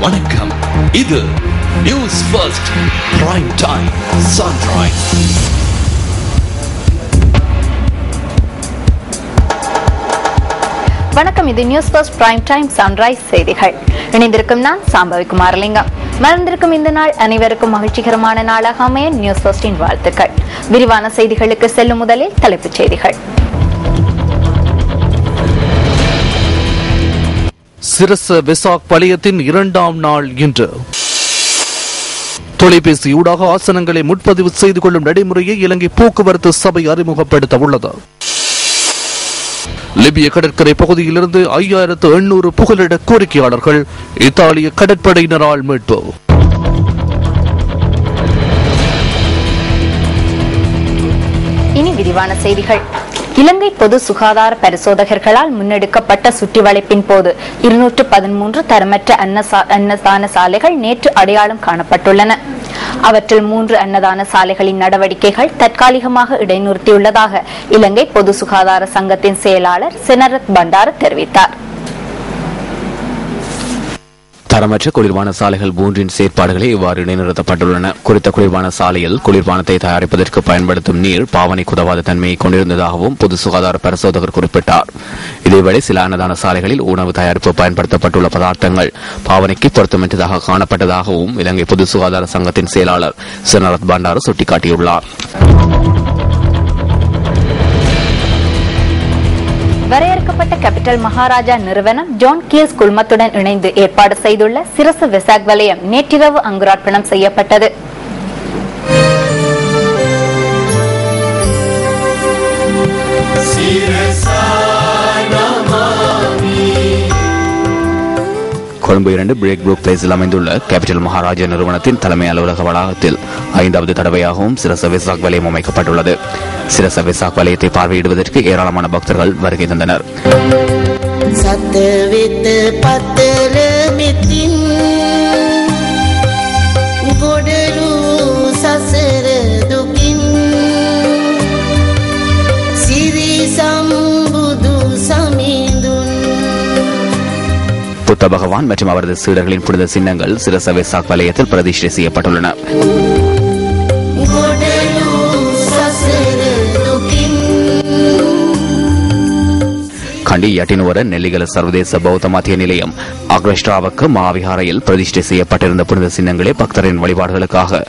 வணக்கம். இது news first prime time sunrise. வணக்கம். இது news first prime time sunrise செய்திகள். இணைந்திருக்கும் நான் சாம்பவி குமாரலிங்கம். மறந்திருக்கும் இந்த நாள் அனைவருக்கும் மகிழ்ச்சிகரமான நாளாக அமைய நியூஸ் ஃபர்ஸ்டின் வாழ்த்துக்கள். விரிவான செய்திகளுக்கு செல்லும் முதலில் தலைப்புச் செய்திகள். சிரச வெசாக் வலயத்தின் 2ஆம் நாள் இன்று. தொலைபேசியூடாக ஆசனங்களை முன்பதிவு செய்து கொள்ளும் நடைமுறையை இலங்கை போக்குவரத்து சபை அறிமுகப்படுத்த உள்ளது. லிபிய கடற்கரை பகுதியிலிருந்து 5800 புகலிட கோரிக்கையாளர்கள் இத்தாலிய கடற்படையினரால் மீட்பு. இனி விரிவான செய்திகள். இலங்கை பொது சுகாதார பரிசோதகர்களால் முன்னெடுக்கப்பட்ட சுற்றிவளைப்பின் போது 213 தரமற்ற அன்னதான சாலைகள் நேற்று அடையாளம் காணப்பட்டுள்ளன. அவற்றில் 3 அன்னதான சாலைகளின் நடவடிக்கைகள் தற்காலிகமாக இடைநிறுத்தியுள்ளதாக இலங்கை பொது சுகாதார சங்கத்தின் செயலாளர் செனரத் பண்டார தெரிவித்தார். தரமற்ற குளிர்பான சாலைகள் 3 செயற்பாடுகளே இவ்வாறு இடைநிறுத்தப்பட்டுள்ளன. குறித்த குளிர்பான சாலையில் குளிர்பானத்தை தயாரிப்பதற்கு பயன்படுத்தும் நீர் பாவனைக்கு உதவாத தன்மையை கொண்டிருந்ததாகவும் பொது சுகாதார பரிசோதகர் குறிப்பிட்டார். இதேவேளை சில அன்னதான சாலைகளில் உணவு தயாரிப்பு பயன்படுத்தப்பட்டுள்ள பதார்த்தங்கள் பாவனைக்கு பொருத்தமற்றதாக காணப்பட்டதாகவும் இலங்கை பொது சுகாதார சங்கத்தின் செயலாளர் செனரத் பண்டார சுட்டிக்காட்டியுள்ளார். வரையறுக்கப்பட்ட கேபிட்டல் மகாராஜா நிறுவனம் ஜான் கீல்ஸ் குழுமத்துடன் இணைந்து ஏற்பாடு செய்துள்ள சிரச வெசாக் வலயம் நேற்றிரவு அங்குரார்ப்பணம் செய்யப்பட்டது. கொழும்பு 2 பிரேக் புரூக் பிளேஸில் அமைந்துள்ள கேபிட்டல் மகாராஜா நிறுவனத்தின் தலைமை அலுவலக வளாகத்தில் 5வது தடவையாகவும் சிரச வெசாக் வலயம் அமைக்கப்பட்டுள்ளது. சிரச வெசாக் வலயத்தை பார்வையிடுவதற்கு ஏராளமான பக்தர்கள் வருகை தந்தனர். புத்த பகவான் மற்றும் அவரது சீடர்களின் புனித சின்னங்கள் சிரச வெசாக் வலயத்தில் பிரதிஷ்டை செய்யப்பட்டுள்ளன. கண்டி யட்டினுவர நெல்லிகல சர்வதேச பௌத்த மத்திய நிலையம் அக்ரஸ்டாவுக்கு மாவிகாரையில் பிரதிஷ்டை செய்யப்பட்டிருந்த புனித சின்னங்களே பக்தரின் வழிபாடுகளுக்காக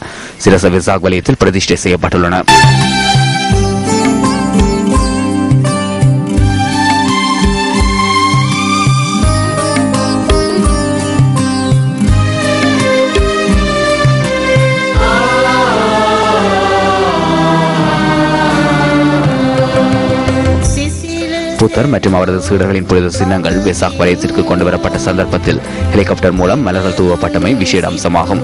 சிரச வெசாக் வலயத்தில் பிரதிஷ்டை செய்யப்பட்டுள்ளன. புத்தர் மற்றும் அவரது சீடர்களின் புனித சின்னங்கள் வெசாக் வலயத்திற்கு கொண்டு வரப்பட்ட சந்தர்ப்பத்தில் ஹெலிகாப்டர் மூலம் மலர்கள் தூவப்பட்டமை விசேட அம்சமாகும்.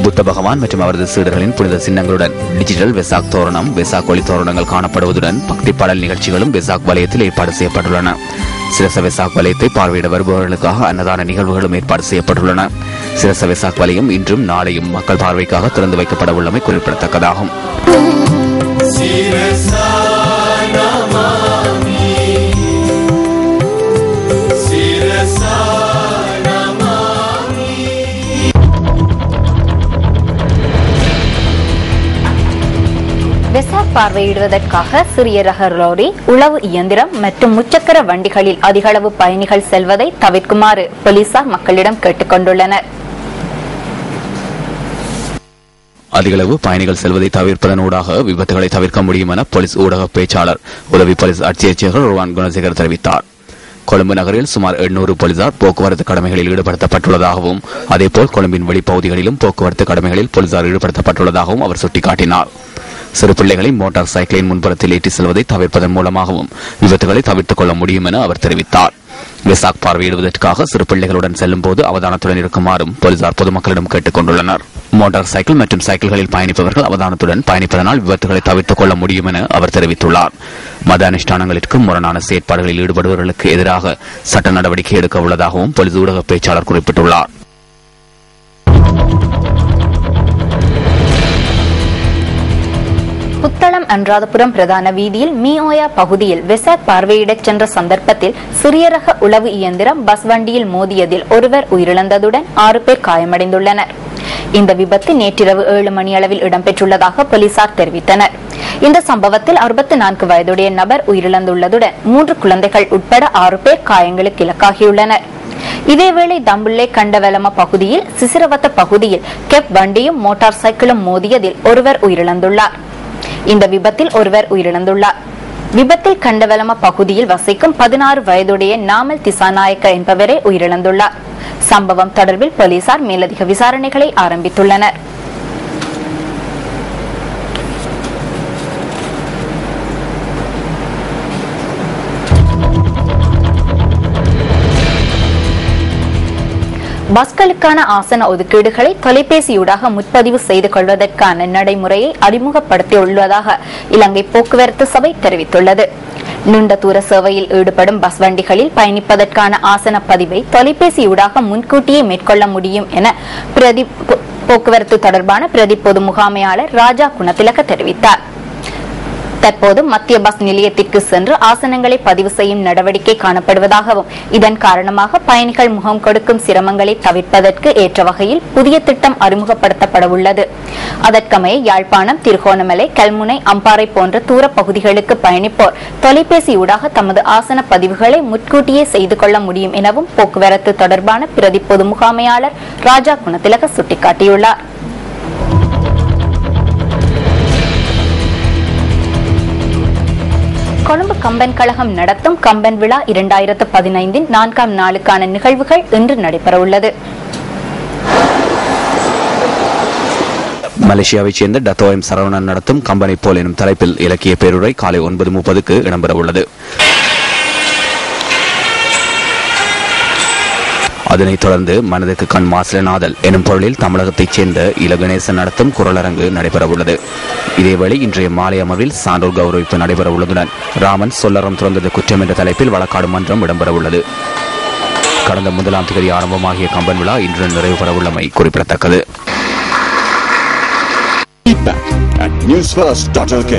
புத்த பகவான் மற்றும் அவரது சீடர்களின் புனித சின்னங்களுடன் டிஜிட்டல் வெசாக் தோரணம், வெசாக் ஒளி தோரணங்கள் காணப்படுவதுடன் பக்தி பாடல் நிகழ்ச்சிகளும் வெசாக் வலயத்தில் ஏற்பாடு செய்யப்பட்டுள்ளன. சிரச வெசாக் வலயத்தை பார்வையிட வருபவர்களுக்காக அன்னதான நிகழ்வுகளும் ஏற்பாடு செய்யப்பட்டுள்ளன. சிரச வெசாக் வலயம் இன்றும் நாளையும் மக்கள் பார்வைக்காக திறந்து வைக்கப்பட உள்ளமை குறிப்பிடத்தக்கதாகும். வெசாக் பார்வையிடுவதற்காக சிறிய ரக லோரி, உளவு இயந்திரம் மற்றும் முச்சக்கர வண்டிகளில் அதிகளவு பயணிகள் செல்வதை தவிர்க்குமாறு போலீசார் மக்களிடம் கேட்டுக் கொண்டுள்ளனர். அதிகளவு பயணிகள் செல்வதை தவிர்ப்பதனூடாக விபத்துகளை தவிர்க்க முடியும் என போலீஸ் ஊடக பேச்சாளர் உதவி போலீஸ் அட்சியர் ருவான் குணசேகர் தெரிவித்தார். கொழும்பு நகரில் சுமார் 800 போலீசார் போக்குவரத்து கடமைகளில் ஈடுபடுத்தப்பட்டுள்ளதாகவும் அதேபோல் கொழும்பின் வெளிப்பகுதிகளிலும் போக்குவரத்து கடமைகளில் போலீசார் ஈடுபடுத்தப்பட்டுள்ளதாகவும் அவர் சுட்டிக்காட்டினார். சிறு பிள்ளைகளை மோட்டார் சைக்கிளின் முன்புறத்தில் ஏற்றி செல்வதை தவிர்ப்பதன் மூலமாகவும் விபத்துகளை தவிர்த்துக் கொள்ள முடியும் என அவர் தெரிவித்தார். வெசாக் பார்வையிடுவதற்காக சிறு பிள்ளைகளுடன் செல்லும் போது அவதானத்துடன் இருக்குமாறும் போலீசார் பொதுமக்களிடம் கேட்டுக் கொண்டுள்ளனர். மோட்டார் சைக்கிள் மற்றும் சைக்கிள்களில் பயணிப்பவர்கள் அவதானத்துடன் பயணிப்பதனால் விபத்துகளை தவிர்த்துக் கொள்ள முடியும் என அவர் தெரிவித்துள்ளார். மத அனுஷ்டானங்களுக்கு முரணான செயற்பாடுகளில் ஈடுபடுபவர்களுக்கு எதிராக சட்ட நடவடிக்கை எடுக்க உள்ளதாகவும் போலீஸ் ஊடக பேச்சாளர் குறிப்பிட்டுள்ளார். புத்தளம் அனுராதபுரம் பிரதான வீதியில் மியோயா பகுதியில் வெசாக் பார்வையிடச் சென்ற சந்தர்ப்பத்தில் சிறிய ரக உளவு இயந்திரம் பஸ் வண்டியில் மோதியதில் ஒருவர் உயிரிழந்ததுடன் 6 பேர் காயமடைந்துள்ளனர். இந்த விபத்து நேற்றிரவு 7 மணி அளவில் இடம்பெற்றுள்ளதாக போலீசார் தெரிவித்தனர். இந்த சம்பவத்தில் 64 வயதுடைய நபர் உயிரிழந்துள்ளதுடன் 3 குழந்தைகள் உட்பட 6 பேர் காயங்களுக்கு இலக்காகியுள்ளனர். இதேவேளை தம்புள்ளை கண்டவெலம பகுதியில் சிசிரவத்த பகுதியில் கெப் வண்டியும் மோட்டார் சைக்கிளும் மோதியதில் ஒருவர் உயிரிழந்துள்ளார். இந்த விபத்தில் ஒருவர் உயிரிழந்துள்ளார். விபத்தில் கண்டவெலம பகுதியில் வசிக்கும் 16 வயதுடைய நாமல் திசாநாயக்க என்பவரே உயிரிழந்துள்ளார். சம்பவம் தொடர்பில் போலீசார் மேலதிக விசாரணைகளை ஆரம்பித்துள்ளனர். பஸ்களுக்கான ஆசன ஒதுக்கீடுகளை தொலைபேசியூடாக முன்பதிவு செய்து கொள்வதற்கான நடைமுறையை அறிமுகப்படுத்தியுள்ளதாக இலங்கை போக்குவரத்து சபை தெரிவித்துள்ளது. நீண்ட தூர சேவையில் ஈடுபடும் பஸ் வண்டிகளில் பயணிப்பதற்கான ஆசன பதிவை தொலைபேசியூடாக முன்கூட்டியே மேற்கொள்ள முடியும் என போக்குவரத்து தொடர்பான பிரதி பொது முகாமையாளர் ராஜா குணத்திலக்க தெரிவித்தார். தற்போது மத்திய பஸ் நிலையத்திற்கு சென்று ஆசனங்களை பதிவு செய்யும் நடவடிக்கை காணப்படுவதாகவும் இதன் காரணமாக பயணிகள் முகம் கொடுக்கும் சிரமங்களை தவிர்ப்பதற்கு ஏற்ற வகையில் புதிய திட்டம் அறிமுகப்படுத்தப்பட உள்ளது. அதற்கமைய யாழ்ப்பாணம், திருகோணமலை, கல்முனை, அம்பாறை போன்ற தூர பகுதிகளுக்கு பயணிப்போர் தொலைபேசியூடாக தமது ஆசன பதிவுகளை முன்கூட்டியே செய்து கொள்ள முடியும் எனவும் போக்குவரத்து தொடர்பான பிரதி பொது முகாமையாளர் ராஜா குணத்திலக சுட்டிக்காட்டியுள்ளார். கொழும்பு கம்பன் கழகம் நடத்தும் கம்பன் விழா 2015 4ஆம் நாளுக்கான நிகழ்வுகள் இன்று நடைபெறவுள்ளது. மலேசியாவைச் சேர்ந்த டத்தோயம் சரவணன் நடத்தும் கம்பனை போல் எனும் தலைப்பில் இலக்கிய பேருரை காலை 9:30க்கு இடம்பெறவுள்ளது. அதனைத் தொடர்ந்து மனதுக்கு கண் மாசிலநாதல் எனும் பொருளில் தமிழகத்தைச் சேர்ந்த இலகணேசன் நடத்தும் குரலரங்கு நடைபெறவுள்ளது. இதேவேளை இன்றைய மாலை அமர்வில் சான்றோர் கௌரவிப்பு நடைபெறவுள்ளதுடன் ராமன் சொல்லறம் துறந்தது குற்றம் என்ற தலைப்பில் வழக்காடும் மன்றம் இடம்பெறவுள்ளது. கடந்த 1ஆம் தேதி ஆரம்பமாகிய கம்பன் விழா இன்று நிறைவு பெறவுள்ளமை குறிப்பிடத்தக்கது. Newsfirst.lk